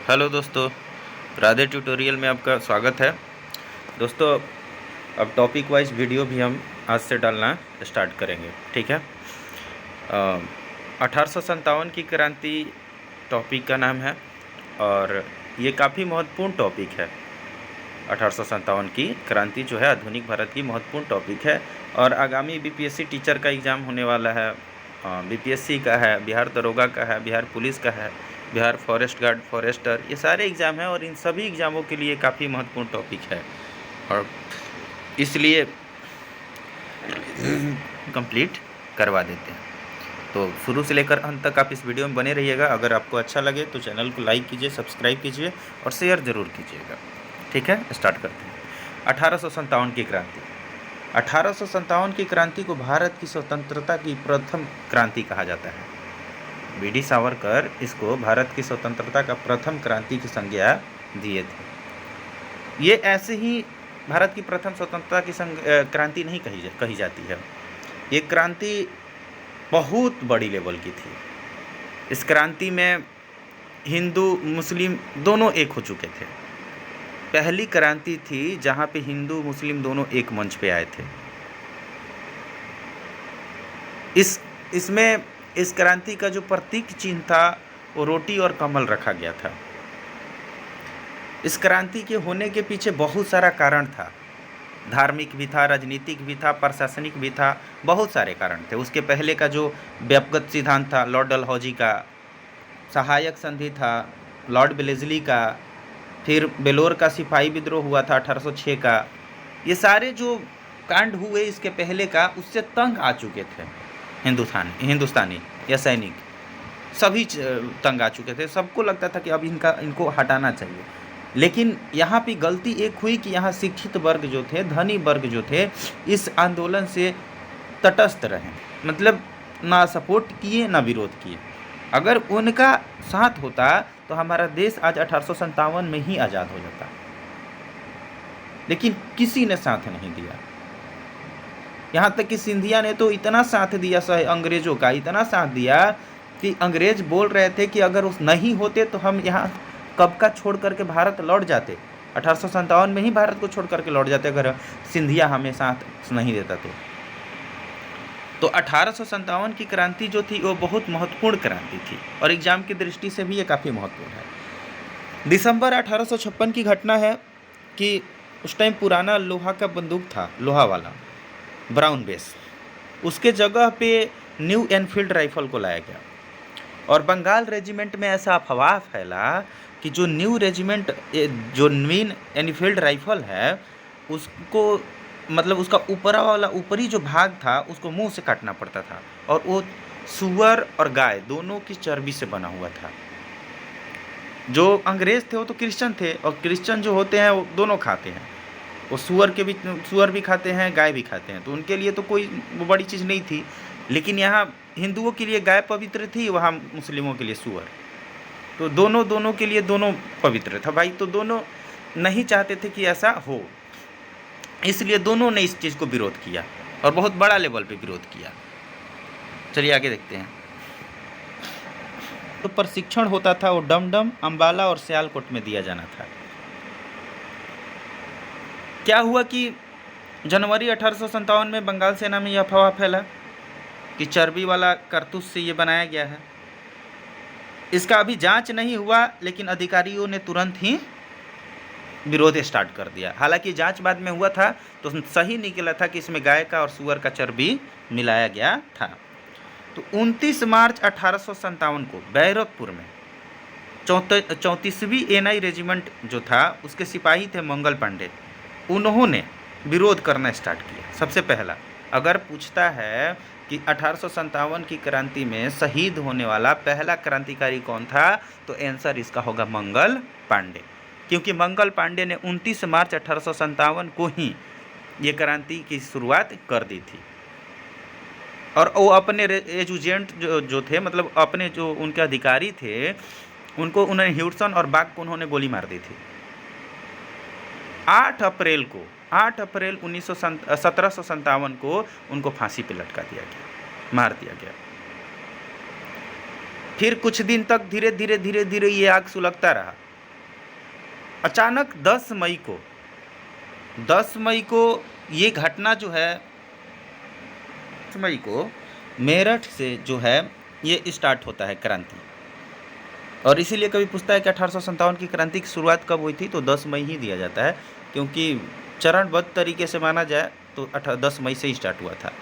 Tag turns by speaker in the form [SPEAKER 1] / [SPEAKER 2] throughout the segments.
[SPEAKER 1] Hello दोस्तों, Radhe tutorial में आपका स्वागत है। दोस्तों, अब टॉपिक वाइज वीडियो भी हम आज से डालना स्टार्ट करेंगे, ठीक है। 1857 की क्रांति टॉपिक का नाम है और ये काफ़ी महत्वपूर्ण टॉपिक है। 1857 की क्रांति जो है आधुनिक भारत की महत्वपूर्ण टॉपिक है और आगामी बीपीएससी टीचर का एग्ज़ाम होने वाला है। बीपीएससी का है, बिहार दरोगा का है, बिहार पुलिस का है, बिहार फॉरेस्ट गार्ड, फॉरेस्टर, ये सारे एग्ज़ाम हैं और इन सभी एग्ज़ामों के लिए काफ़ी महत्वपूर्ण टॉपिक है और इसलिए कंप्लीट करवा देते हैं। तो शुरू से लेकर अंत तक आप इस वीडियो में बने रहिएगा। अगर आपको अच्छा लगे तो चैनल को लाइक कीजिए, सब्सक्राइब कीजिए और शेयर ज़रूर कीजिएगा, ठीक है। स्टार्ट करते हैं। 1857 की क्रांति। 1857 की क्रांति को भारत की स्वतंत्रता की प्रथम क्रांति कहा जाता है। वीडी सावरकर इसको भारत की स्वतंत्रता का प्रथम क्रांति की संज्ञा दिए थे। ये ऐसे ही भारत की प्रथम स्वतंत्रता की क्रांति नहीं कही जाती है। ये क्रांति बहुत बड़ी लेवल की थी। इस क्रांति में हिंदू मुस्लिम दोनों एक हो चुके थे। पहली क्रांति थी जहाँ पे हिंदू मुस्लिम दोनों एक मंच पे आए थे। इसमें इस क्रांति का जो प्रतीक चिन्ह था वो रोटी और कमल रखा गया था। इस क्रांति के होने के पीछे बहुत सारा कारण था। धार्मिक भी था, राजनीतिक भी था, प्रशासनिक भी था, बहुत सारे कारण थे। उसके पहले का जो व्यक्तिगत सिद्धांत था लॉर्ड डलहौजी का, सहायक संधि था लॉर्ड वेलेस्ली का, फिर बेलोर का सिपाही विद्रोह हुआ था 1806 का, ये सारे जो कांड हुए इसके पहले का उससे तंग आ चुके थे हिंदुस्तानी या सैनिक, सभी तंग आ चुके थे। सबको लगता था कि अब इनको हटाना चाहिए। लेकिन यहाँ पे गलती एक हुई कि यहाँ शिक्षित वर्ग जो थे, धनी वर्ग जो थे, इस आंदोलन से तटस्थ रहे, मतलब ना सपोर्ट किए ना विरोध किए। अगर उनका साथ होता तो हमारा देश आज 1857 में ही आज़ाद हो जाता। लेकिन किसी ने साथ नहीं दिया। यहाँ तक कि सिंधिया ने तो इतना साथ दिया, अंग्रेज़ों का इतना साथ दिया कि अंग्रेज बोल रहे थे कि अगर उस नहीं होते तो हम यहाँ कब का छोड़ करके भारत लौट जाते। 1857 में ही भारत को छोड़ करके लौट जाते अगर सिंधिया हमें साथ नहीं देता तो 1857 की क्रांति जो थी वो बहुत महत्वपूर्ण क्रांति थी और एग्जाम की दृष्टि से भी ये काफ़ी महत्वपूर्ण है। दिसंबर 1856 की घटना है कि उस टाइम पुराना लोहा का बंदूक था, लोहा वाला ब्राउन बेस, उसके जगह पे न्यू एनफील्ड राइफल को लाया गया और बंगाल रेजिमेंट में ऐसा अफवाह फैला कि जो न्यू एनफील्ड राइफल है उसको, मतलब उसका ऊपरी जो भाग था उसको मुंह से काटना पड़ता था और वो सुअर और गाय दोनों की चर्बी से बना हुआ था। जो अंग्रेज थे वो तो क्रिश्चियन थे और क्रिश्चियन जो होते हैं वो दोनों खाते हैं, वो सुअर भी खाते हैं, गाय भी खाते हैं, तो उनके लिए तो कोई बड़ी चीज़ नहीं थी। लेकिन यहाँ हिंदुओं के लिए गाय पवित्र थी, वहाँ मुस्लिमों के लिए सुअर, तो दोनों के लिए दोनों पवित्र था भाई। तो दोनों नहीं चाहते थे कि ऐसा हो, इसलिए दोनों ने इस चीज़ को विरोध किया और बहुत बड़ा लेवल पे विरोध किया। चलिए आगे देखते हैं। तो प्रशिक्षण होता था वो डमडम, अंबाला और सियालकोट में दिया जाना था। क्या हुआ कि जनवरी 1857 में बंगाल सेना में यह अफवाह फैला कि चर्बी वाला कारतूस से ये बनाया गया है। इसका अभी जांच नहीं हुआ लेकिन अधिकारियों ने तुरंत ही विरोध स्टार्ट कर दिया। हालांकि जांच बाद में हुआ था तो सही निकला था कि इसमें गाय का और सुअर का चर्बी मिलाया गया था। तो 29 मार्च 1857 को बैरकपुर में 34वीं एनआई रेजिमेंट जो था उसके सिपाही थे मंगल पांडे, उन्होंने विरोध करना स्टार्ट किया। सबसे पहला अगर पूछता है कि 1857 की क्रांति में शहीद होने वाला पहला क्रांतिकारी कौन था तो आंसर इसका होगा मंगल पांडे, क्योंकि मंगल पांडे ने 29 मार्च 1857 को ही ये क्रांति की शुरुआत कर दी थी और वो अपने एजेंट जो थे, मतलब अपने जो उनके अधिकारी थे, उन्होंने ह्यूडसन और बाग को उन्होंने गोली मार दी थी। 8 अप्रैल 1757 को उनको फांसी पे लटका दिया गया, मार दिया गया। फिर कुछ दिन तक धीरे धीरे ये आग सुलगता रहा अचानक 10 मई को ये घटना जो है, 10 मई को मेरठ से जो है ये स्टार्ट होता है क्रांति। और इसीलिए कभी पूछता है कि 1857 की क्रांति की शुरुआत कब हुई थी, तो 10 मई ही दिया जाता है, क्योंकि चरणबद्ध तरीके से माना जाए तो 10 मई से ही स्टार्ट हुआ था।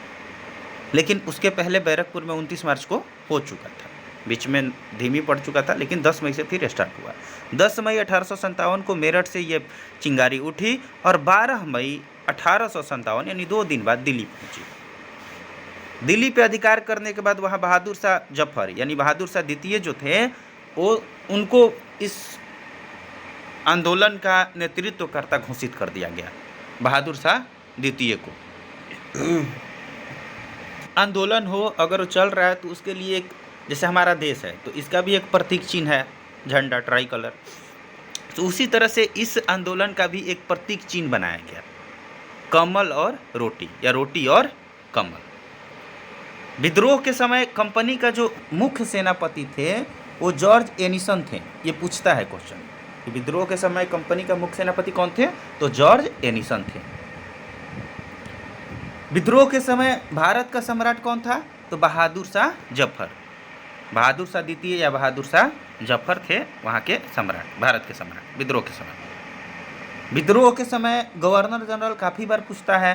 [SPEAKER 1] लेकिन उसके पहले बैरकपुर में 29 मार्च को हो चुका था, बीच में धीमी पड़ चुका था, लेकिन 10 मई से फिर स्टार्ट हुआ। 10 मई 1857 को मेरठ से ये चिंगारी उठी और 12 मई 1857 यानी 2 दिन बाद दिल्ली पहुंची। दिल्ली पे अधिकार करने के बाद वहाँ बहादुर शाह जफर यानी बहादुर शाह द्वितीय जो थे, वो उनको इस आंदोलन का नेतृत्वकर्ता घोषित कर दिया गया, बहादुर शाह द्वितीय को। आंदोलन हो अगर वो चल रहा है तो उसके लिए एक, जैसे हमारा देश है तो इसका भी एक प्रतीक चिन्ह है झंडा, ट्राई कलर। तो उसी तरह से इस आंदोलन का भी एक प्रतीक चिन्ह बनाया गया, कमल और रोटी या रोटी और कमल। विद्रोह के समय कंपनी का जो मुख्य सेनापति थे वो जॉर्ज एनिसन थे। ये पूछता है क्वेश्चन कि विद्रोह के समय कंपनी का मुख्य सेनापति कौन थे, तो जॉर्ज एनिसन थे। विद्रोह के समय भारत का सम्राट कौन था, तो बहादुर शाह जफर, बहादुर शाह द्वितीय या बहादुर शाह जफर थे वहाँ के सम्राट, भारत के सम्राट विद्रोह के समय। विद्रोह के समय गवर्नर जनरल काफ़ी बार पूछता है,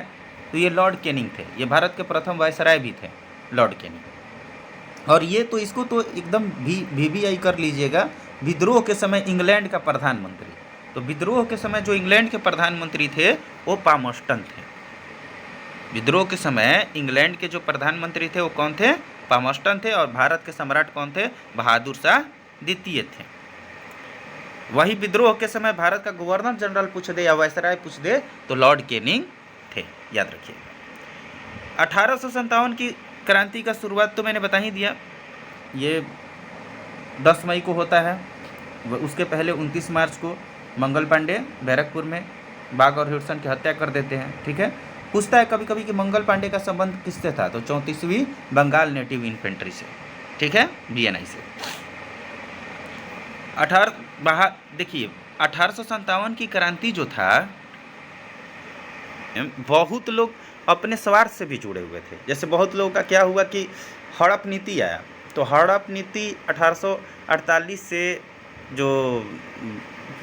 [SPEAKER 1] तो ये लॉर्ड कैनिंग थे, ये भारत के प्रथम वायसराय भी थे लॉर्ड कैनिंग। और ये तो इसको तो एकदम VVI कर लीजिएगा, विद्रोह के समय इंग्लैंड का प्रधानमंत्री। तो विद्रोह के समय जो इंग्लैंड के प्रधानमंत्री थे वो पामस्टन थे। विद्रोह के समय इंग्लैंड के जो प्रधानमंत्री थे वो कौन थे, पामस्टन थे। और भारत के सम्राट कौन थे, बहादुर शाह द्वितीय थे। वही विद्रोह के समय भारत का गवर्नर जनरल पूछ दे या वायसराय पूछ दे तो लॉर्ड कैनिंग थे, याद रखिए। 1857 की क्रांति का शुरुआत तो मैंने बता ही दिया, ये 10 मई को होता है। उसके पहले 29 मार्च को मंगल पांडे बैरकपुर में बाघ और हिरसन की हत्या कर देते हैं। ठीक है, पूछता है कभी कभी कि मंगल पांडे का संबंध किससे था, तो 34वीं बंगाल नेटिव इन्फेंट्री से, ठीक है, BNI से। देखिए 1857 की क्रांति जो था, बहुत लोग अपने स्वार्थ से भी जुड़े हुए थे। जैसे बहुत लोगों का क्या हुआ कि हड़प नीति आया, तो हड़प नीति 1848 से जो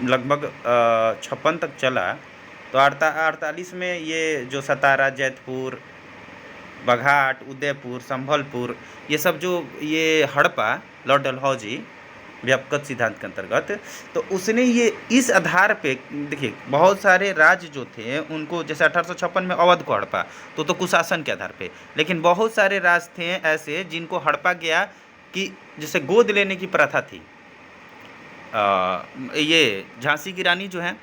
[SPEAKER 1] लगभग 56 तक चला, तो 48 में ये जो सतारा, जैतपुर, बघाट, उदयपुर, संभलपुर, ये सब जो ये हड़पा लॉर्ड डलहौजी व्यापक सिद्धांत के अंतर्गत, तो उसने ये इस आधार पे, देखिए बहुत सारे राज्य जो थे उनको, जैसे 1856 में अवध को हड़पा तो कुशासन के आधार पे, लेकिन बहुत सारे राज्य थे ऐसे जिनको हड़पा गया कि जैसे गोद लेने की प्रथा थी। ये झांसी की रानी जो है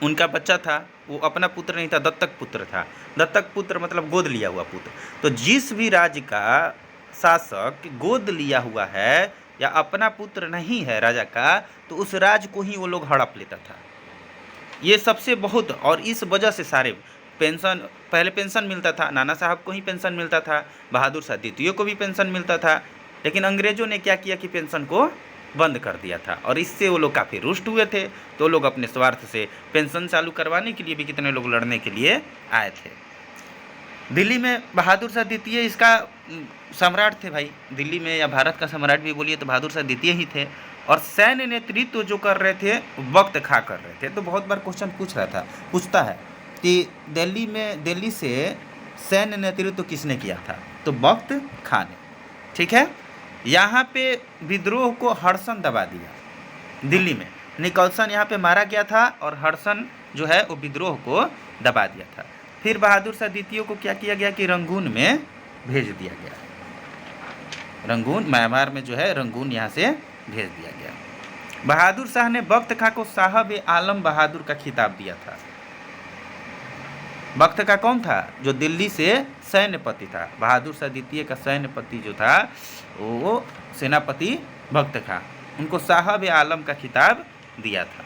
[SPEAKER 1] उनका बच्चा था, वो अपना पुत्र नहीं था, दत्तक पुत्र था। दत्तक पुत्र मतलब गोद लिया हुआ पुत्र। तो जिस भी राज्य का शासक गोद लिया हुआ है या अपना पुत्र नहीं है राजा का, तो उस राज्य को ही वो लोग हड़प लेता था। ये सबसे बहुत, और इस वजह से सारे पेंशन, पहले पेंशन मिलता था, नाना साहब को ही पेंशन मिलता था, बहादुर शाह द्वितीय को भी पेंशन मिलता था, लेकिन अंग्रेजों ने क्या किया कि पेंशन को बंद कर दिया था। और इससे वो लोग काफ़ी रुष्ट हुए थे, तो लोग अपने स्वार्थ से पेंशन चालू करवाने के लिए भी कितने लोग लड़ने के लिए आए थे। दिल्ली में बहादुर शाह द्वितीय इसका सम्राट थे भाई, दिल्ली में, या भारत का सम्राट भी बोलिए तो बहादुर शाह द्वितीय ही थे। और सैन्य नेतृत्व जो कर रहे थे वक्त खा कर रहे थे। तो बहुत बार क्वेश्चन पूछता है कि दिल्ली से सैन्य नेतृत्व किसने किया था, तो वक्त खा ने। ठीक है, यहाँ पे विद्रोह को हडसन दबा दिया। दिल्ली में निकलसन यहाँ पे मारा गया था और हडसन जो है वो विद्रोह को दबा दिया था। फिर बहादुर शाह द्वितीय को क्या किया गया कि रंगून में भेज दिया गया। रंगून, म्यांमार में जो है रंगून, यहाँ से भेज दिया गया। बहादुर शाह ने बख्त खां को साहब आलम बहादुर का खिताब दिया था। बख्त खां कौन था, जो दिल्ली से सैन्यपति था। बहादुर शाह द्वितीय का सैन्यपति जो था वो सेनापति बख्त खां, उनको साहब आलम का खिताब दिया था।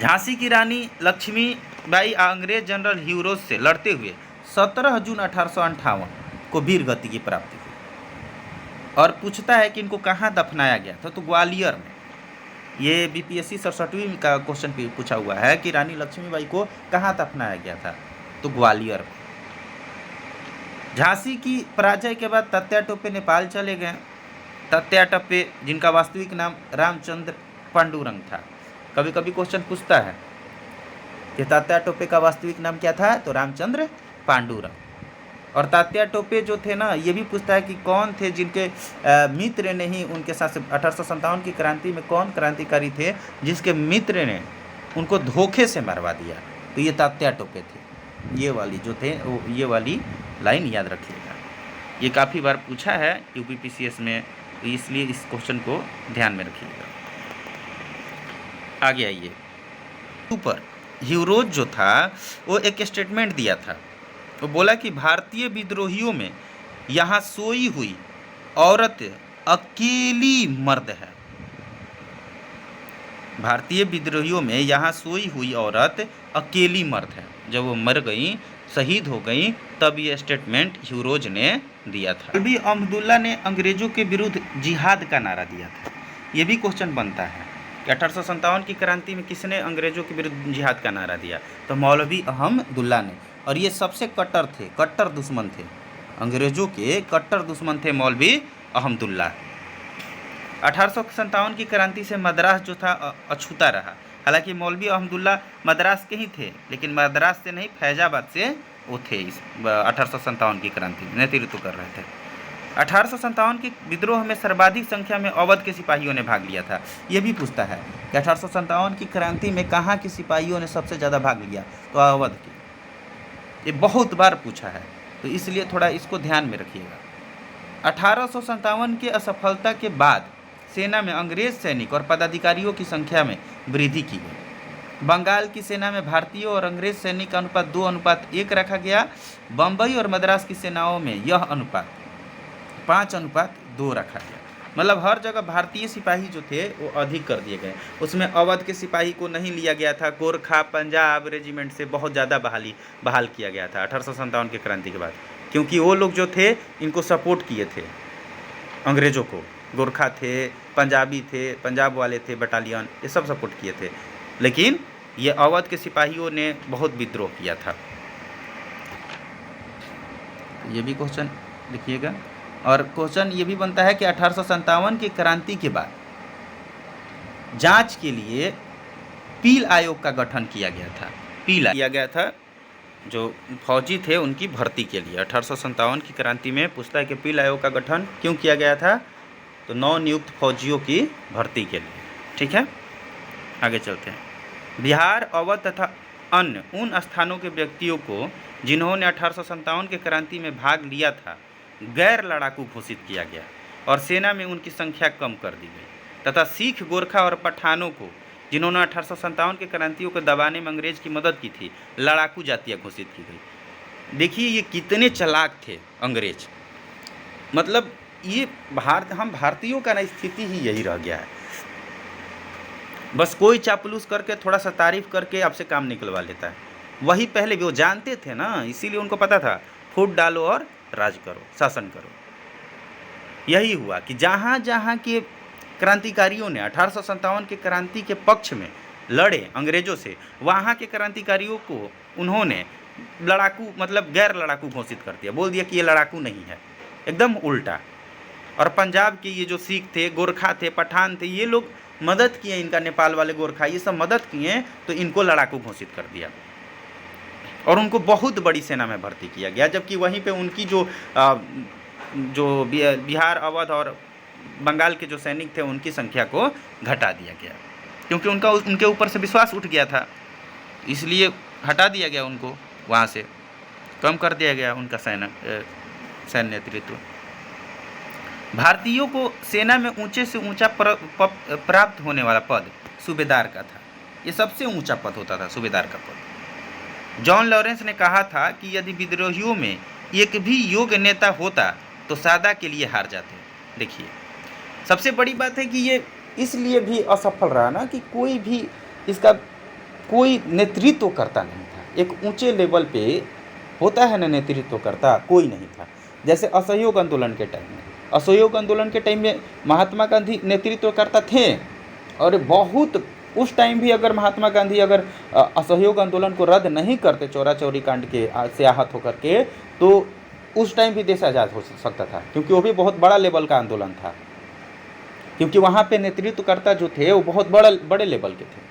[SPEAKER 1] झांसी की रानी लक्ष्मीबाई अंग्रेज जनरल ह्यूरोज से लड़ते हुए 17 जून 1858 को वीर गति की प्राप्ति हुई। और पूछता है कि इनको कहाँ दफनाया गया था, तो ग्वालियर में। ये बीपीएससी 67वीं का क्वेश्चन पूछा हुआ है कि रानी लक्ष्मीबाई को कहाँ दफनाया गया था, तो ग्वालियर। झांसी की पराजय के बाद तात्या टोपे नेपाल चले गए। तात्या टोपे जिनका वास्तविक नाम रामचंद्र पांडुरंग था। कभी कभी क्वेश्चन पूछता है कि तात्या टोपे का वास्तविक नाम क्या था, तो रामचंद्र पांडुरंग। और तात्या टोपे जो थे ना, ये भी पूछता है कि कौन थे जिनके मित्र ने ही उनके साथ 1857 की क्रांति में कौन क्रांतिकारी थे जिसके मित्र ने उनको धोखे से मरवा दिया, तो ये तात्या टोपे थे। ये वाली जो थे ये वाली लाइन याद रखिएगा, ये काफ़ी बार पूछा है यूपीपीसीएस में, तो इसलिए इस क्वेश्चन को ध्यान में रखिएगा। आगे आइए, ऊपर ह्यूरोज जो था वो एक स्टेटमेंट दिया था। वो बोला कि भारतीय विद्रोहियों में यहाँ सोई हुई औरत अकेली मर्द है। भारतीय विद्रोहियों में यहाँ सोई हुई औरत अकेली मर्द है। जब वो मर गई, शहीद हो गई, तब ये स्टेटमेंट ह्यूरोज ने दिया था। अभी अहमदुल्ला ने अंग्रेजों के विरुद्ध जिहाद का नारा दिया था। ये भी क्वेश्चन बनता है कि 1857 की क्रांति में किसने अंग्रेजों के विरुद्ध जिहाद का नारा दिया, तो मौलवी अहमदुल्ला ने। और ये सबसे कट्टर थे, कट्टर दुश्मन थे, अंग्रेजों के कट्टर दुश्मन थे मौलवी अहमदुल्ला। 1857 की क्रांति से मद्रास जो था अछूता रहा। हालांकि मौलवी अहमदुल्ला मद्रास के ही थे, लेकिन मद्रास से नहीं, फैजाबाद से वो थे। इस 1857 की क्रांति में नेतृत्व कर रहे थे। 1857 के विद्रोह में सर्वाधिक संख्या में अवध के सिपाहियों ने भाग लिया था। ये भी पूछता है कि 1857 की क्रांति में कहाँ के सिपाहियों ने सबसे ज़्यादा भाग लिया, तो अवध के। ये बहुत बार पूछा है, तो इसलिए थोड़ा इसको ध्यान में रखिएगा। 1857 की असफलता के बाद सेना में अंग्रेज सैनिक और पदाधिकारियों की संख्या में वृद्धि की गई। बंगाल की सेना में भारतीय और अंग्रेज सैनिक का अनुपात 2:1 रखा गया। बम्बई और मद्रास की सेनाओं में यह अनुपात 5:2 रखा गया। मतलब हर जगह भारतीय सिपाही जो थे वो अधिक कर दिए गए। उसमें अवध के सिपाही को नहीं लिया गया था। गोरखा पंजाब रेजिमेंट से बहुत ज़्यादा बहाल किया गया था 1857 की क्रांति के बाद, क्योंकि वो लोग जो थे इनको सपोर्ट किए थे अंग्रेज़ों को। गोरखा थे, पंजाबी थे, पंजाब वाले थे बटालियन, ये सब सपोर्ट किए थे। लेकिन ये अवध के सिपाहियों ने बहुत विद्रोह किया था। ये भी क्वेश्चन लिखिएगा। और क्वेश्चन ये भी बनता है कि 1857 की क्रांति के बाद जांच के लिए पील आयोग का गठन किया गया था। पील किया गया था जो फौजी थे उनकी भर्ती के लिए। 1857 की क्रांति में पूछता है कि पील आयोग का गठन क्यों किया गया था, तो नवनियुक्त फौजियों की भर्ती के लिए। ठीक है, आगे चलते हैं। बिहार, अवध तथा अन्य उन स्थानों के व्यक्तियों को जिन्होंने 1857 के क्रांति में भाग लिया था गैर लड़ाकू घोषित किया गया और सेना में उनकी संख्या कम कर दी गई, तथा सिख, गोरखा और पठानों को जिन्होंने 1857 के क्रांतियों को दबाने में अंग्रेज की मदद की थी लड़ाकू जातियाँ घोषित की गई। देखिए ये कितने चालाक थे अंग्रेज। मतलब ये हम भारतीयों का ना स्थिति ही यही रह गया है। बस कोई चापलूस करके थोड़ा सा तारीफ करके आपसे काम निकलवा लेता है। वही पहले भी वो जानते थे ना, इसीलिए उनको पता था फूट डालो और राज करो, शासन करो। यही हुआ कि जहाँ जहाँ के क्रांतिकारियों ने 1857 के क्रांति के पक्ष में लड़े अंग्रेजों से, वहाँ के क्रांतिकारियों को उन्होंने लड़ाकू मतलब गैर लड़ाकू घोषित कर दिया, बोल दिया कि ये लड़ाकू नहीं है, एकदम उल्टा। और पंजाब के ये जो सिख थे, गोरखा थे, पठान थे, ये लोग मदद किए, इनका नेपाल वाले गोरखा ये सब मदद किए, तो इनको लड़ाकू घोषित कर दिया और उनको बहुत बड़ी सेना में भर्ती किया गया। जबकि वहीं पे उनकी जो बिहार, अवध और बंगाल के जो सैनिक थे उनकी संख्या को घटा दिया गया, क्योंकि उनके ऊपर से विश्वास उठ गया था, इसलिए हटा दिया गया, उनको वहाँ से कम कर दिया गया उनका सैन्य नेतृत्व। भारतीयों को सेना में ऊंचे से ऊंचा प्राप्त होने वाला पद सूबेदार का था। ये सबसे ऊंचा पद होता था, सूबेदार का पद। जॉन लॉरेंस ने कहा था कि यदि विद्रोहियों में एक भी योग्य नेता होता तो सादा के लिए हार जाते। देखिए सबसे बड़ी बात है कि ये इसलिए भी असफल रहा ना कि कोई भी इसका कोई नेतृत्व करता नहीं था। एक ऊंचे लेवल पे होता है ना नेतृत्व करता, कोई नहीं था। जैसे असहयोग आंदोलन के टाइम में, असहयोग आंदोलन के टाइम में महात्मा गांधी नेतृत्व करता थे और बहुत उस टाइम भी अगर महात्मा गांधी अगर असहयोग आंदोलन को रद्द नहीं करते चौरा चौरी कांड के से आहत होकर के, तो उस टाइम भी देश आज़ाद हो सकता था, क्योंकि वो भी बहुत बड़ा लेवल का आंदोलन था, क्योंकि वहाँ पे नेतृत्वकर्ता जो थे वो बहुत बड़े लेवल के थे।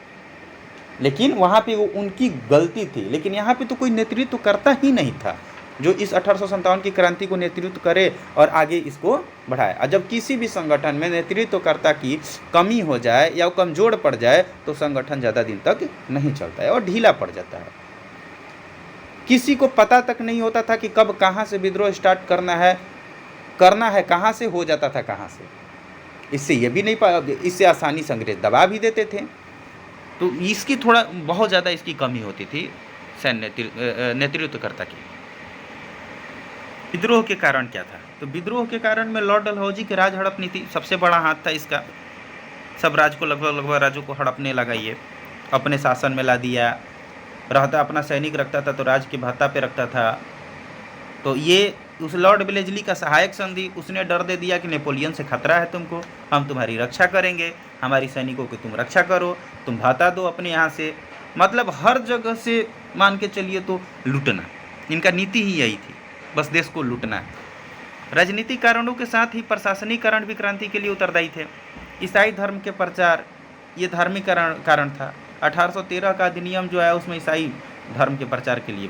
[SPEAKER 1] लेकिन वहाँ पे वो उनकी गलती थी, लेकिन यहाँ पे तो कोई नेतृत्वकर्ता ही नहीं था जो इस 1857 की क्रांति को नेतृत्व करे और आगे इसको बढ़ाए। और जब किसी भी संगठन में नेतृत्वकर्ता की कमी हो जाए या कमजोर पड़ जाए तो संगठन ज़्यादा दिन तक नहीं चलता है और ढीला पड़ जाता है। किसी को पता तक नहीं होता था कि कब कहाँ से विद्रोह स्टार्ट करना है कहाँ से हो जाता था कहाँ से। इससे ये भी नहीं इससे आसानी से अंग्रेज दबा भी देते थे, तो इसकी थोड़ा बहुत ज़्यादा इसकी कमी होती थी सैन्य नेतृत्वकर्ता की। विद्रोह के कारण क्या था? तो विद्रोह के कारण में लॉर्ड डलहौजी की राज हड़प नीति सबसे बड़ा हाथ था इसका। सब राज को लगभग राज्यों को हड़पने लगा, ये अपने शासन में ला दिया। रहता अपना सैनिक रखता था तो राज के भत्ता पे रखता था। तो ये उस लॉर्ड वेलेस्ली का सहायक संधि, उसने डर दे दिया कि नेपोलियन से खतरा है तुमको, हम तुम्हारी रक्षा करेंगे, हमारी सैनिकों की तुम रक्षा करो, तुम भाता दो अपने यहाँ से। मतलब हर जगह से मान के चलिए तो लूटना, इनका नीति ही यही थी, बस देश को लूटना है। राजनीतिक कारणों के साथ ही प्रशासनिक कारण भी क्रांति के लिए उत्तरदायी थे। ईसाई धर्म के प्रचार, ये धार्मिक कारण था। 1813 का अधिनियम जो है उसमें ईसाई धर्म के प्रचार के लिए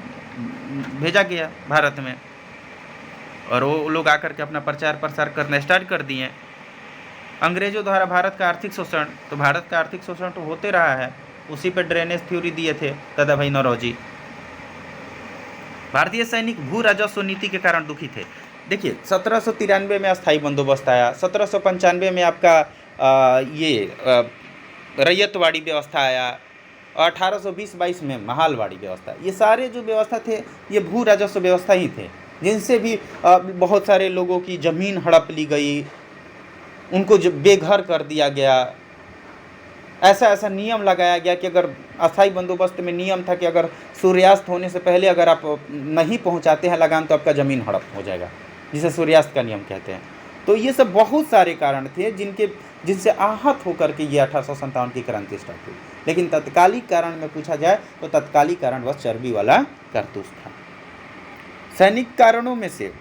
[SPEAKER 1] भेजा गया भारत में, और वो लोग आकर के अपना प्रचार प्रसार करना स्टार्ट कर दिए। अंग्रेजों द्वारा भारत का आर्थिक शोषण, तो भारत का आर्थिक शोषण तो होते रहा है, उसी पर ड्रेनेज थ्योरी दिए थे दादा भाई नौरोजी। भारतीय सैनिक भू राजस्व नीति के कारण दुखी थे। देखिए 1793 में अस्थायी बंदोबस्त आया, 1795 में आपका रैयतवाड़ी व्यवस्था आया, और 1820-22 में महालवाड़ी व्यवस्था। ये सारे जो व्यवस्था थे ये भू राजस्व व्यवस्था ही थे, जिनसे भी बहुत सारे लोगों की ज़मीन हड़प ली गई, उनको बेघर कर दिया गया। ऐसा नियम लगाया गया कि अगर अस्थायी बंदोबस्त में नियम था कि अगर सूर्यास्त होने से पहले अगर आप नहीं पहुंचाते हैं लगान तो आपका ज़मीन हड़प हो जाएगा, जिसे सूर्यास्त का नियम कहते हैं। तो ये सब बहुत सारे कारण थे जिनसे आहत होकर के ये 1857 की क्रांति स्टार्ट हुई। लेकिन तत्कालिक कारण में पूछा जाए तो तत्कालिक कारण बस चर्बी वाला कारतूस था। सैनिक कारणों में से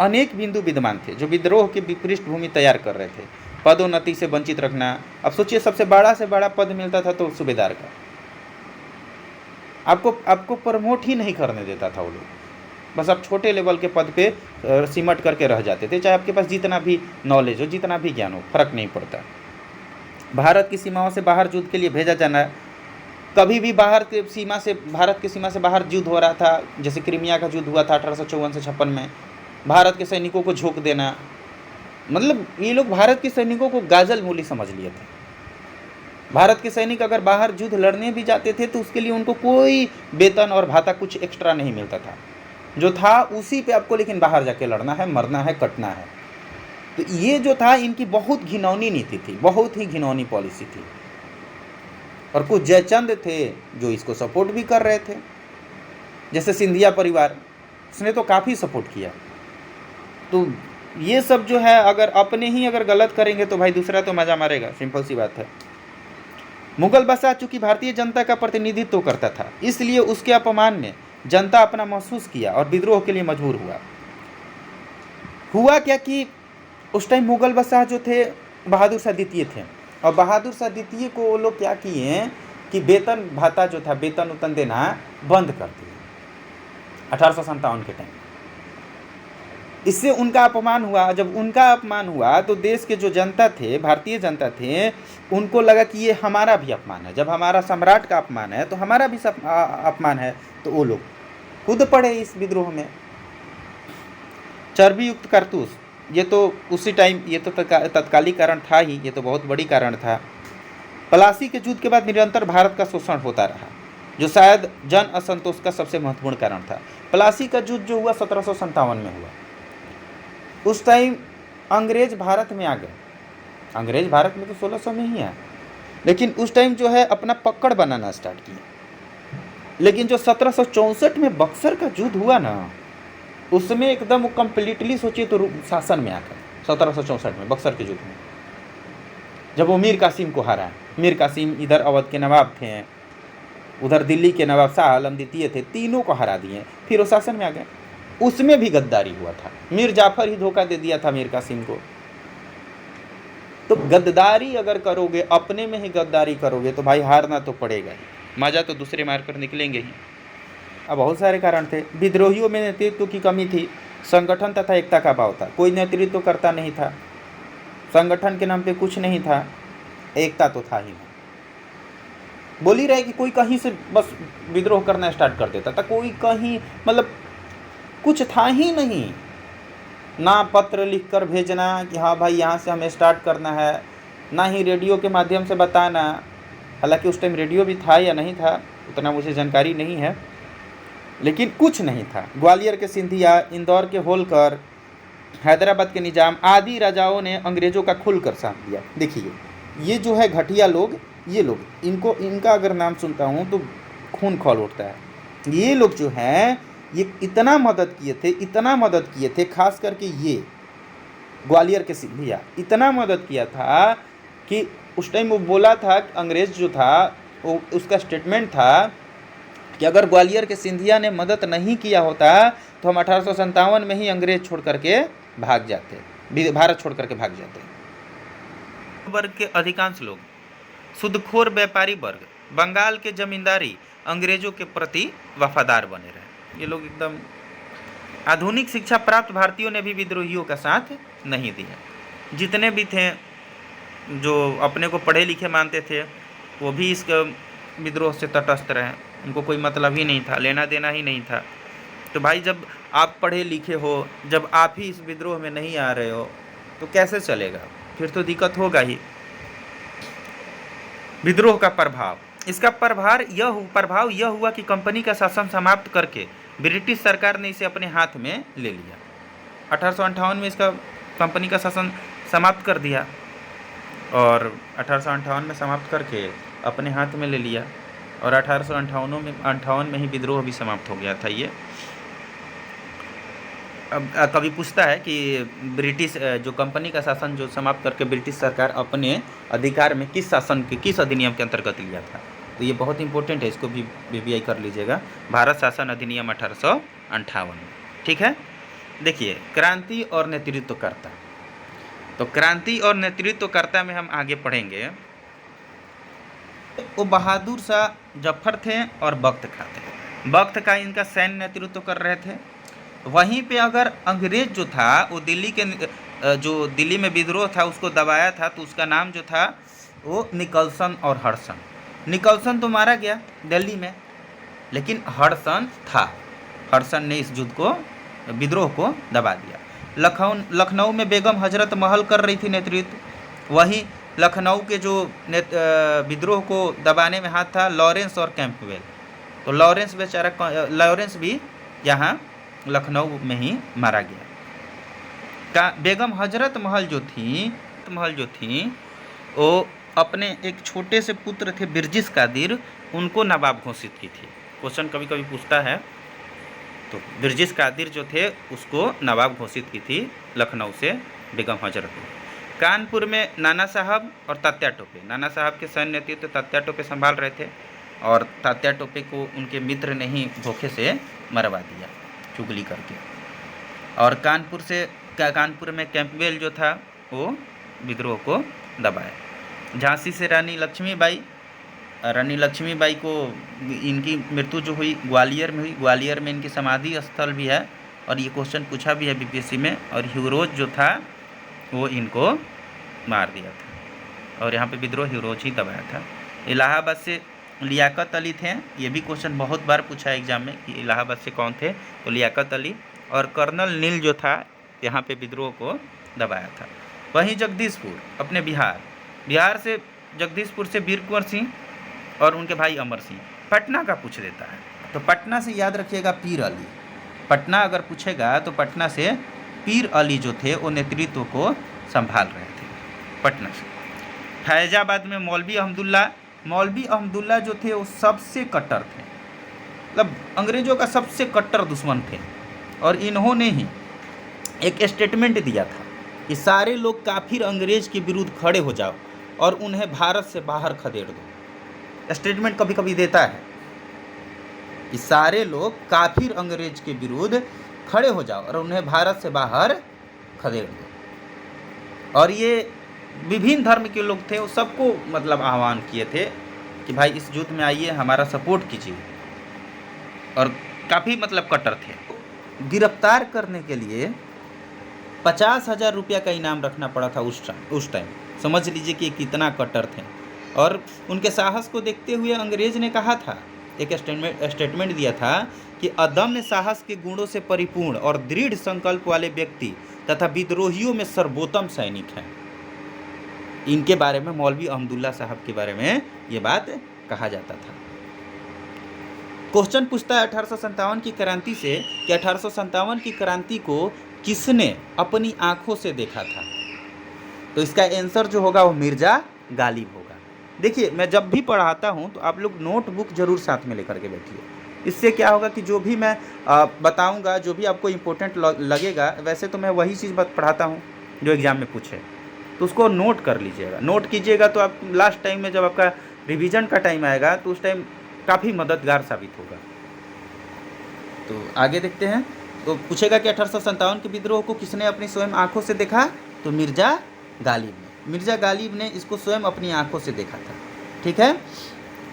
[SPEAKER 1] अनेक बिंदु विद्यमान थे जो विद्रोह की पृष्ठभूमि तैयार कर रहे थे। पदोन्नति से वंचित रखना, अब सोचिए सबसे बड़ा से बड़ा पद मिलता था तो सूबेदार का, आपको प्रमोट ही नहीं करने देता था वो लोग, बस आप छोटे लेवल के पद पे सिमट करके रह जाते थे, चाहे आपके पास जितना भी नॉलेज हो, जितना भी ज्ञान हो, फर्क नहीं पड़ता। भारत की सीमाओं से बाहर युद्ध के लिए भेजा जाना, कभी भी भारत की सीमा से बाहर युद्ध हो रहा था, जैसे क्रीमिया का युद्ध हुआ था 1854 से 56 में, भारत के सैनिकों को झोंक देना, मतलब ये लोग भारत के सैनिकों को गाजल मूली समझ लिए थे। भारत के सैनिक अगर बाहर युद्ध लड़ने भी जाते थे तो उसके लिए उनको कोई वेतन और भाता कुछ एक्स्ट्रा नहीं मिलता था, जो था उसी पे आपको लेकिन बाहर जाके लड़ना है, मरना है, कटना है। तो ये जो था इनकी बहुत घिनौनी नीति थी, बहुत ही घिनौनी पॉलिसी थी। और कुछ जयचंद थे जो इसको सपोर्ट भी कर रहे थे, जैसे सिंधिया परिवार, उसने तो काफ़ी सपोर्ट किया। तो ये सब जो है अगर अपने ही अगर गलत करेंगे तो भाई दूसरा तो मजा मारेगा, सिंपल सी बात है। मुगल बादशाह चूंकि भारतीय जनता का प्रतिनिधित्व करता था, इसलिए उसके अपमान में जनता अपना महसूस किया और विद्रोह के लिए मजबूर हुआ क्या कि उस टाइम मुगल बादशाह जो थे बहादुर शाह द्वितीय थे, और बहादुर शाह द्वितीय को वो लोग क्या किए कि वेतन भाता जो था, वेतन उतन देना बंद कर दिया 1857 के टाइम। इससे उनका अपमान हुआ। जब उनका अपमान हुआ तो देश के जो जनता थे, भारतीय जनता थे, उनको लगा कि ये हमारा भी अपमान है। जब हमारा सम्राट का अपमान है तो हमारा भी अपमान है, तो वो लोग खुद पड़े इस विद्रोह में। चर्बी युक्त कारतूस, ये तो उसी टाइम, ये तो तत्कालिक कारण था ही, ये तो बहुत बड़ी कारण था। प्लासी के युद्ध के बाद निरंतर भारत का शोषण होता रहा, जो शायद जन असंतोष का सबसे महत्वपूर्ण कारण था। प्लासी का युद्ध जो हुआ 1757 में हुआ, उस टाइम अंग्रेज भारत में आ गए। अंग्रेज भारत में तो 1600 में ही आए, लेकिन उस टाइम जो है अपना पकड़ बनाना स्टार्ट किया। लेकिन जो 1764 में बक्सर का युद्ध हुआ ना, उसमें एकदम कम्प्लीटली सोचिए तो शासन में आकर 1764 में बक्सर के युद्ध में जब वो मीर कासिम को हराए। मीर कासिम इधर अवध के नवाब थे, उधर दिल्ली के नवाब शाह आलम द्वितीय थे, तीनों को हरा दिए, फिर वो शासन में आ गए। उसमें भी गद्दारी हुआ था, मीर जाफर ही धोखा दे दिया था मीर कासिम को। तो गद्दारी अगर करोगे, अपने में ही गद्दारी करोगे तो भाई हारना तो पड़ेगा ही, मजा तो दूसरे मार कर निकलेंगे ही। अब बहुत सारे कारण थे। विद्रोहियों में नेतृत्व की कमी थी, संगठन तथा एकता का अभाव था, कोई नेतृत्व करता नहीं था, संगठन के नाम पे कुछ नहीं था, एकता तो था ही नहीं। बोल ही रहे कि कोई कहीं से बस विद्रोह करना स्टार्ट कर देता था, कोई कहीं मतलब कुछ था ही नहीं, ना पत्र लिखकर भेजना कि हाँ भाई यहाँ से हमें स्टार्ट करना है, ना ही रेडियो के माध्यम से बताना। हालांकि उस टाइम रेडियो भी था या नहीं था उतना मुझे जानकारी नहीं है, लेकिन कुछ नहीं था। ग्वालियर के सिंधिया, इंदौर के होलकर, हैदराबाद के निजाम आदि राजाओं ने अंग्रेज़ों का खुलकर साथ दिया। देखिए ये जो है घटिया लोग, ये लोग, इनका अगर नाम सुनता हूँ तो खून खौल उठता है। ये लोग जो हैं ये इतना मदद किए थे, खास करके ये ग्वालियर के सिंधिया इतना मदद किया था कि उस टाइम वो बोला था, अंग्रेज़ जो था वो, उसका स्टेटमेंट था कि अगर ग्वालियर के सिंधिया ने मदद नहीं किया होता तो हम 1857 में ही अंग्रेज छोड़ करके भाग जाते, भारत छोड़ करके भाग जाते। वर्ग के अधिकांश लोग, सुदखोर व्यापारी वर्ग, बंगाल के जमींदारी अंग्रेजों के प्रति वफादार बने रहे। ये लोग एकदम आधुनिक शिक्षा प्राप्त भारतीयों ने भी विद्रोहियों का साथ नहीं दिया। जितने भी थे जो अपने को पढ़े लिखे मानते थे वो भी इस विद्रोह से तटस्थ रहे, उनको कोई मतलब ही नहीं था, लेना देना ही नहीं था। तो भाई जब आप पढ़े लिखे हो, जब आप ही इस विद्रोह में नहीं आ रहे हो तो कैसे चलेगा, फिर तो दिक्कत होगा ही। विद्रोह का प्रभाव, इसका प्रभाव यह हुआ कि कंपनी का शासन समाप्त करके ब्रिटिश सरकार ने इसे अपने हाथ में ले लिया। 1858 में इसका कंपनी का शासन समाप्त कर दिया और 1858 में समाप्त करके अपने हाथ में ले लिया और 1858 में ही विद्रोह भी समाप्त हो गया था। ये अब कभी पूछता है कि ब्रिटिश जो कंपनी का शासन जो समाप्त करके ब्रिटिश सरकार अपने अधिकार में किस अधिनियम के अंतर्गत लिया था, तो ये बहुत इंपॉर्टेंट है, इसको भी BBI कर लीजिएगा। भारत शासन अधिनियम 1858। ठीक है, देखिए क्रांति और नेतृत्वकर्ता, तो क्रांति और नेतृत्वकर्ता में हम आगे पढ़ेंगे। वो बहादुर शाह जफर थे और बख्त खां थे। बख्त खां इनका सैन्य नेतृत्व कर रहे थे। वहीं पे अगर अंग्रेज जो था वो दिल्ली में विद्रोह था उसको दबाया था, तो उसका नाम जो था वो निकलसन और हडसन। निकलसन तो मारा गया दिल्ली में, लेकिन हडसन था, हडसन ने इस विद्रोह को दबा दिया। लखनऊ में बेगम हजरत महल कर रही थी नेतृत्व। वहीं लखनऊ के जो विद्रोह को दबाने में हाथ था लॉरेंस और कैंपबेल। तो लॉरेंस भी यहाँ लखनऊ में ही मारा गया। बेगम हजरत महल जो थी वो अपने एक छोटे से पुत्र थे बिरजिस कादिर, उनको नवाब घोषित की थी। क्वेश्चन कभी कभी पूछता है, तो बिरजिस कादिर जो थे उसको नवाब घोषित की थी लखनऊ से बेगम हजरत। कानपुर में नाना साहब और तात्या टोपे, नाना साहब के सैन्य नेतृत्व तात्या टोपे संभाल रहे थे और तात्या टोपे को उनके मित्र ने ही धोखे से मरवा दिया, चुगली करके। और कानपुर में कैंपबेल जो था वो विद्रोह को दबाया। झांसी से रानी लक्ष्मीबाई को इनकी मृत्यु जो हुई ग्वालियर में हुई। ग्वालियर में इनकी समाधि स्थल भी है और ये क्वेश्चन पूछा भी है BPSC में। और ह्यूरोज जो था वो इनको मार दिया था और यहाँ पे विद्रोह ह्यूरोज ही दबाया था। इलाहाबाद से लियाकत अली थे, ये भी क्वेश्चन बहुत बार पूछा है एग्जाम में कि इलाहाबाद से कौन थे, तो लियाकत अली। और कर्नल नील जो था यहाँ पे विद्रोह को दबाया था। वहीं जगदीशपुर अपने बिहार से जगदीशपुर से वीर कुंवर सिंह और उनके भाई अमर सिंह। पटना का पूछ देता है तो पटना से याद रखिएगा पीर अली। पटना अगर पूछेगा तो पटना से पीर अली जो थे वो नेतृत्व को संभाल रहे थे पटना से। फैजाबाद में मौलवी अहमदुल्ला जो थे वो सबसे कट्टर थे, मतलब अंग्रेज़ों का सबसे कट्टर दुश्मन थे। और इन्होंने ही एक स्टेटमेंट दिया था कि सारे लोग काफिर अंग्रेज के विरुद्ध खड़े हो जाओ। और उन्हें भारत से बाहर खदेड़ दो। स्टेटमेंट कभी कभी देता है कि सारे लोग काफिर अंग्रेज के विरुद्ध खड़े हो जाओ और उन्हें भारत से बाहर खदेड़ दो। और ये विभिन्न धर्म के लोग थे, वो सबको मतलब आह्वान किए थे कि भाई इस युद्ध में आइए, हमारा सपोर्ट कीजिए, और काफ़ी मतलब कट्टर थे। गिरफ्तार करने के लिए 50,000 रुपया का इनाम रखना पड़ा था उस टाइम। समझ लीजिए कि कितना कट्टर थे। और उनके साहस को देखते हुए अंग्रेज ने कहा था, एक स्टेटमेंट दिया था कि अदम्य साहस के गुणों से परिपूर्ण और दृढ़ संकल्प वाले व्यक्ति तथा विद्रोहियों में सर्वोत्तम सैनिक हैं। इनके बारे में, मौलवी अहमदुल्ला साहब के बारे में ये बात कहा जाता था। क्वेश्चन पूछता है 1857 की क्रांति से कि 1857 की क्रांति को किसने अपनी आंखों से देखा था? तो इसका आंसर जो होगा वो मिर्जा गालिब होगा। देखिए, मैं जब भी पढ़ाता हूँ तो आप लोग नोटबुक जरूर साथ में लेकर के बैठिए। इससे क्या होगा कि जो भी मैं बताऊँगा, जो भी आपको इम्पोर्टेंट लगेगा, वैसे तो मैं वही चीज़ पढ़ाता हूँ जो एग्ज़ाम में पूछे, तो उसको नोट कर लीजिएगा। नोट कीजिएगा तो आप लास्ट टाइम में जब आपका रिवीजन का टाइम आएगा तो उस टाइम काफ़ी मददगार साबित होगा। तो आगे देखते हैं। तो पूछेगा कि 1857 के विद्रोह को किसने अपनी स्वयं आंखों से देखा? तो मिर्जा गालिब ने। मिर्जा गालिब ने इसको स्वयं अपनी आंखों से देखा था। ठीक है।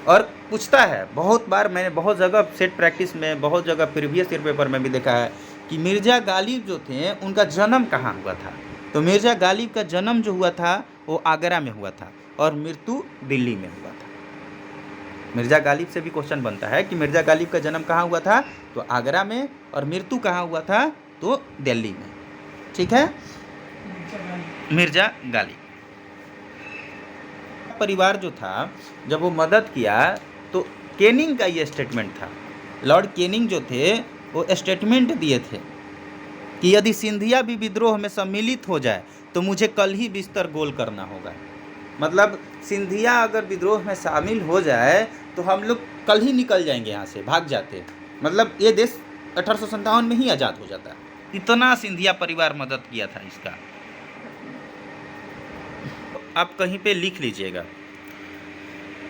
[SPEAKER 1] और पूछता है, बहुत बार मैंने बहुत जगह सेट प्रैक्टिस में, बहुत जगह प्रीवियस ईयर पेपर में भी देखा है कि मिर्जा गालिब जो थे उनका जन्म कहाँ हुआ था। तो मिर्जा गालिब का जन्म जो हुआ था वो आगरा में हुआ था और मृत्यु दिल्ली में हुआ था। मिर्जा गालिब से भी क्वेश्चन बनता है कि मिर्जा गालिब का जन्म कहाँ हुआ था? तो आगरा में, और मृत्यु कहाँ हुआ था? तो दिल्ली में। ठीक है। मिर्जा गालिब परिवार जो था, जब वो मदद किया तो कैनिंग का ये स्टेटमेंट था। लॉर्ड कैनिंग जो थे वो स्टेटमेंट दिए थे कि यदि सिंधिया भी विद्रोह में सम्मिलित हो जाए तो मुझे कल ही बिस्तर गोल करना होगा। मतलब सिंधिया अगर विद्रोह में शामिल हो जाए तो हम लोग कल ही निकल जाएंगे यहाँ से, भाग जाते। मतलब ये देश 1857 में ही आज़ाद हो जाता। इतना सिंधिया परिवार मदद किया था इसका। आप कहीं पे लिख लीजिएगा,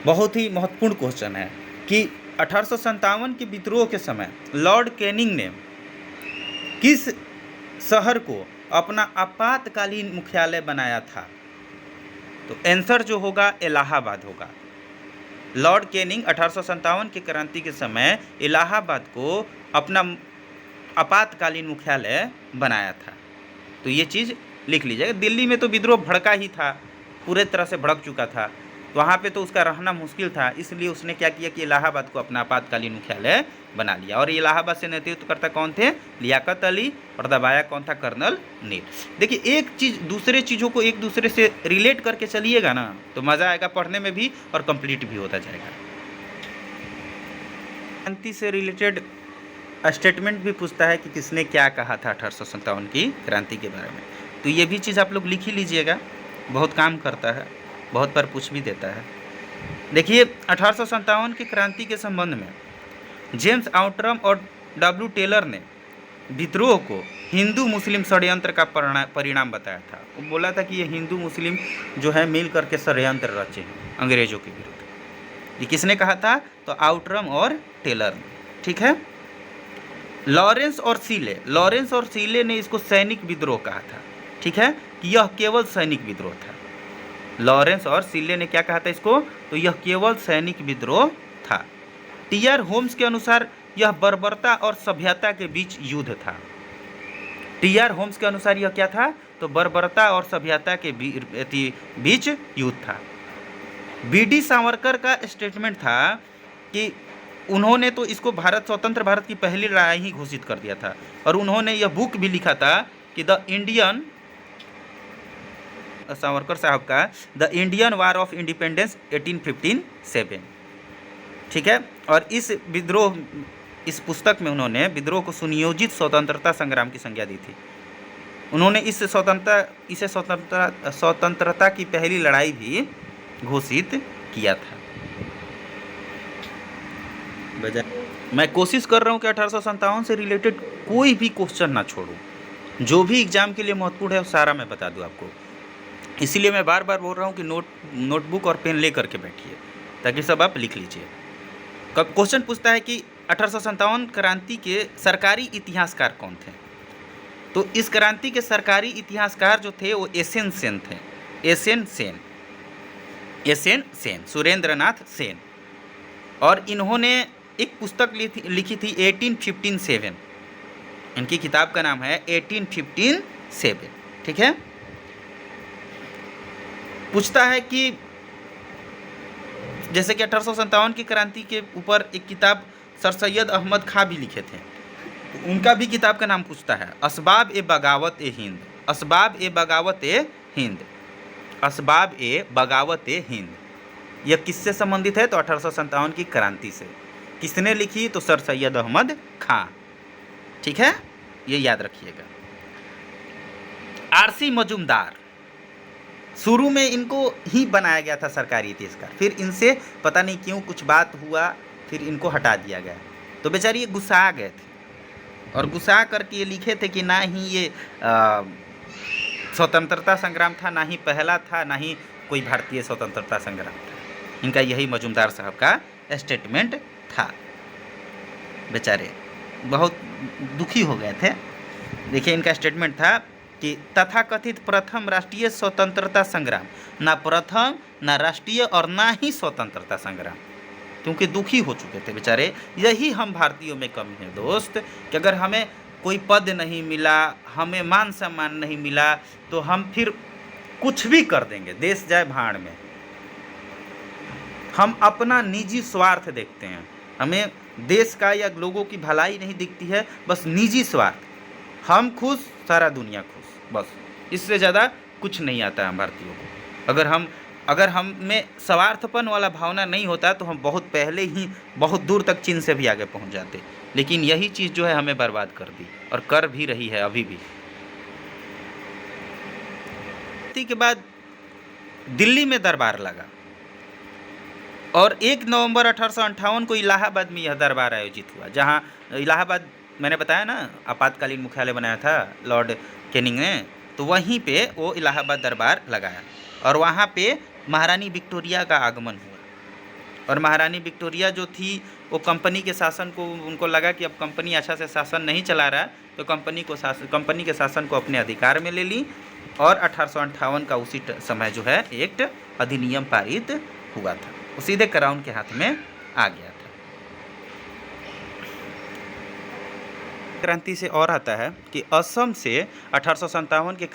[SPEAKER 1] बहुत ही महत्वपूर्ण क्वेश्चन है कि 1857 के विद्रोह के समय लॉर्ड कैनिंग ने किस शहर को अपना आपातकालीन मुख्यालय बनाया था? तो आंसर जो होगा इलाहाबाद होगा। लॉर्ड कैनिंग 1857 की क्रांति के समय इलाहाबाद को अपना आपातकालीन मुख्यालय बनाया था। तो ये चीज़ लिख लीजिएगा। दिल्ली में तो विद्रोह भड़का ही था, पूरे तरह से भड़क चुका था, वहाँ पे तो उसका रहना मुश्किल था, इसलिए उसने क्या किया कि इलाहाबाद को अपना आपातकालीन मुख्यालय बना लिया। और इलाहाबाद से नेतृत्वकर्ता कौन थे? लियाकत अली। और दबाया कौन था? कर्नल नील। देखिए, एक चीज़ दूसरे चीज़ों को एक दूसरे से रिलेट करके चलिएगा ना तो मज़ा आएगा पढ़ने में भी और कंप्लीट भी होता जाएगा। क्रांति से रिलेटेड स्टेटमेंट भी पूछता है कि किसने क्या कहा था 1857 की क्रांति के बारे में। तो ये भी चीज़ आप लोग लिख ही लीजिएगा, बहुत काम करता है, बहुत बार पूछ भी देता है। देखिए, 1857 की क्रांति के संबंध में जेम्स आउटरम और डब्ल्यू टेलर ने विद्रोह को हिंदू मुस्लिम षड्यंत्र का परिणाम बताया था। वो बोला था कि ये हिंदू मुस्लिम जो है मिल करके षड्यंत्र रचे हैं अंग्रेजों के विरुद्ध। ये किसने कहा था? तो आउटरम और टेलर ने। ठीक है। लॉरेंस और सीले ने इसको सैनिक विद्रोह कहा था। ठीक है, कि यह केवल सैनिक विद्रोह था। लॉरेंस और सीले ने क्या कहा था इसको? तो यह केवल सैनिक विद्रोह था। टी.आर. होम्स के अनुसार यह बर्बरता और सभ्यता के बीच युद्ध था। टी.आर. होम्स के अनुसार यह क्या था? तो बर्बरता और सभ्यता के बीच युद्ध था। बी.डी. सावरकर का स्टेटमेंट था कि उन्होंने तो इसको स्वतंत्र भारत की पहली लड़ाई ही घोषित कर दिया था, और उन्होंने यह बुक भी लिखा था कि सावरकर साहब का the Indian war of independence 1857। ठीक है। और इस पुस्तक में उन्होंने विद्रोह को सुनियोजित स्वतंत्रता संग्राम की संज्ञा दी थी। उन्होंने इसे स्वतंत्रता की पहली लड़ाई भी घोषित किया था। मैं कोशिश कर रहा हूँ कि 1857 से रिलेटेड कोई भी क्वेश्चन ना छोड़ूं। जो भी एग्जाम के लिए महत्वपूर्ण है वो सारा मैं बता दूँ आपको। इसीलिए मैं बार बार बोल रहा हूँ कि नोटबुक और पेन ले करके बैठिए, ताकि सब आप लिख लीजिए। कब क्वेश्चन पूछता है कि 1857 क्रांति के सरकारी इतिहासकार कौन थे, तो इस क्रांति के सरकारी इतिहासकार जो थे वो एसएन सेन थे। एसएन सेन, सुरेंद्रनाथ सेन। और इन्होंने एक पुस्तक लिखी थी 1857। इनकी किताब का नाम है 1857। ठीक है। पूछता है कि जैसे कि 1857 की क्रांति के ऊपर एक किताब सर सैयद अहमद खां भी लिखे थे, उनका भी किताब का नाम पूछता है असबाब ए बगावत ए हिंद। असबाब ए बगावत ए हिंद, असबाब ए बगावत ए हिंद, यह किससे संबंधित है? तो 1857 की क्रांति से। किसने लिखी? तो सर सैयद अहमद खां। ठीक है, ये याद रखिएगा। आरसी मजूमदार, शुरू में इनको ही बनाया गया था सरकारी इतिहासकार, फिर इनसे पता नहीं क्यों कुछ बात हुआ, फिर इनको हटा दिया गया। तो बेचारे ये गुस्सा गए थे और गुस्सा करके ये लिखे थे कि ना ही ये स्वतंत्रता संग्राम था, ना ही पहला था, ना ही कोई भारतीय स्वतंत्रता संग्राम था। इनका यही मजूमदार साहब का स्टेटमेंट था। बेचारे बहुत दुखी हो गए थे। देखिए इनका स्टेटमेंट था कि तथाकथित प्रथम राष्ट्रीय स्वतंत्रता संग्राम, ना प्रथम ना राष्ट्रीय और ना ही स्वतंत्रता संग्राम, क्योंकि दुखी हो चुके थे बेचारे। यही हम भारतीयों में कमी है दोस्त, कि अगर हमें कोई पद नहीं मिला, हमें मान सम्मान नहीं मिला, तो हम फिर कुछ भी कर देंगे, देश जाए भाड़ में। हम अपना निजी स्वार्थ देखते हैं, हमें देश का या लोगों की भलाई नहीं दिखती है, बस निजी स्वार्थ। हम खुश, सारा दुनिया खुश, बस इससे ज़्यादा कुछ नहीं आता है हम भारतीयों को। अगर हम में स्वार्थपन वाला भावना नहीं होता तो हम बहुत पहले ही बहुत दूर तक चीन से भी आगे पहुंच जाते। लेकिन यही चीज़ जो है हमें बर्बाद कर दी और कर भी रही है अभी भी। के बाद दिल्ली में दरबार लगा और 1 नवंबर 1858 को इलाहाबाद में यह दरबार आयोजित हुआ, जहां इलाहाबाद मैंने बताया ना आपातकालीन मुख्यालय बनाया था लॉर्ड कैनिंग ने, तो वहीं पे वो इलाहाबाद दरबार लगाया और वहाँ पे महारानी विक्टोरिया का आगमन हुआ। और महारानी विक्टोरिया जो थी वो कंपनी के शासन को, उनको लगा कि अब कंपनी अच्छा से शासन नहीं चला रहा, तो कंपनी के शासन को अपने अधिकार में ले ली और 1858 का उसी समय जो है एक्ट अधिनियम पारित हुआ था, वो सीधे क्राउन के हाथ में आ गया था। क्रांति से और आता है कि असम से 1857 के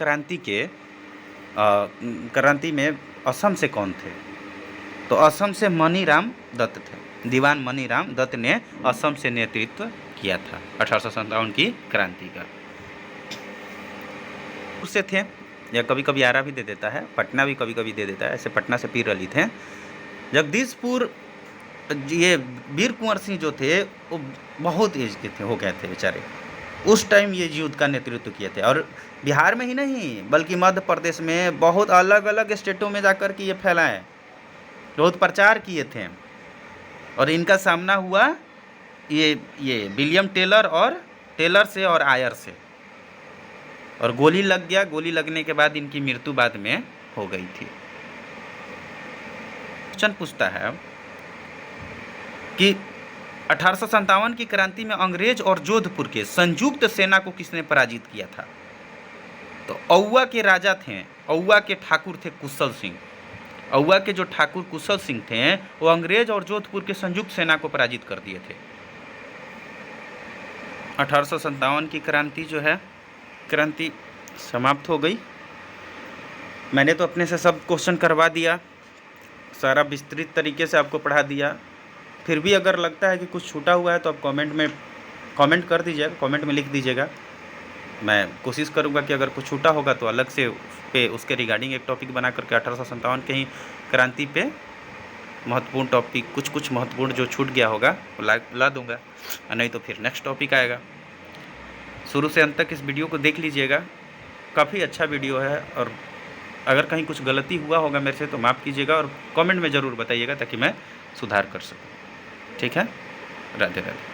[SPEAKER 1] क्रांति में असम से कौन थे? तो असम से मनीराम दत्त थे। दीवान मनीराम दत्त ने असम से नेतृत्व किया था 1857 की क्रांति का। उससे थे, या कभी कभी आरा भी दे देता है, पटना भी कभी कभी दे देता है, ऐसे पटना से पीर अली थे। जगदीशपुर, ये वीर कुंवर सिंह जो थे वो बहुत एज के थे, हो गए थे बेचारे। उस टाइम ये युद्ध का नेतृत्व किए थे और बिहार में ही नहीं बल्कि मध्य प्रदेश में बहुत अलग अलग स्टेटों में जाकर के ये फैलाए, बहुत प्रचार किए थे। और इनका सामना हुआ ये विलियम टेलर से और आयर से, और गोली लग गया। गोली लगने के बाद इनकी मृत्यु बाद में हो गई थी। क्वेश्चन पूछता है कि 1857 की क्रांति में अंग्रेज और जोधपुर के संयुक्त सेना को किसने पराजित किया था? तो औवा के राजा थे, औवा के ठाकुर थे कुशल सिंह। औवा के जो ठाकुर कुशल सिंह थे वो अंग्रेज और जोधपुर के संयुक्त सेना को पराजित कर दिए थे। 1857 की क्रांति जो है, क्रांति समाप्त हो गई। मैंने तो अपने से सब क्वेश्चन करवा दिया, सारा विस्तृत तरीके से आपको पढ़ा दिया। फिर भी अगर लगता है कि कुछ छूटा हुआ है तो आप कमेंट कर दीजिएगा, कमेंट में लिख दीजिएगा। मैं कोशिश करूंगा कि अगर कुछ छूटा होगा तो अलग से उसके रिगार्डिंग एक टॉपिक बना करके 1857 के ही क्रांति पे महत्वपूर्ण टॉपिक, कुछ महत्वपूर्ण जो छूट गया होगा वो ला दूंगा, नहीं तो फिर नेक्स्ट टॉपिक आएगा। शुरू से अंत तक इस वीडियो को देख लीजिएगा, काफ़ी अच्छा वीडियो है। और अगर कहीं कुछ गलती हुआ होगा मेरे से तो माफ़ कीजिएगा और कमेंट में ज़रूर बताइएगा ताकि मैं सुधार कर सकूँ। ठीक है, राधे राधे।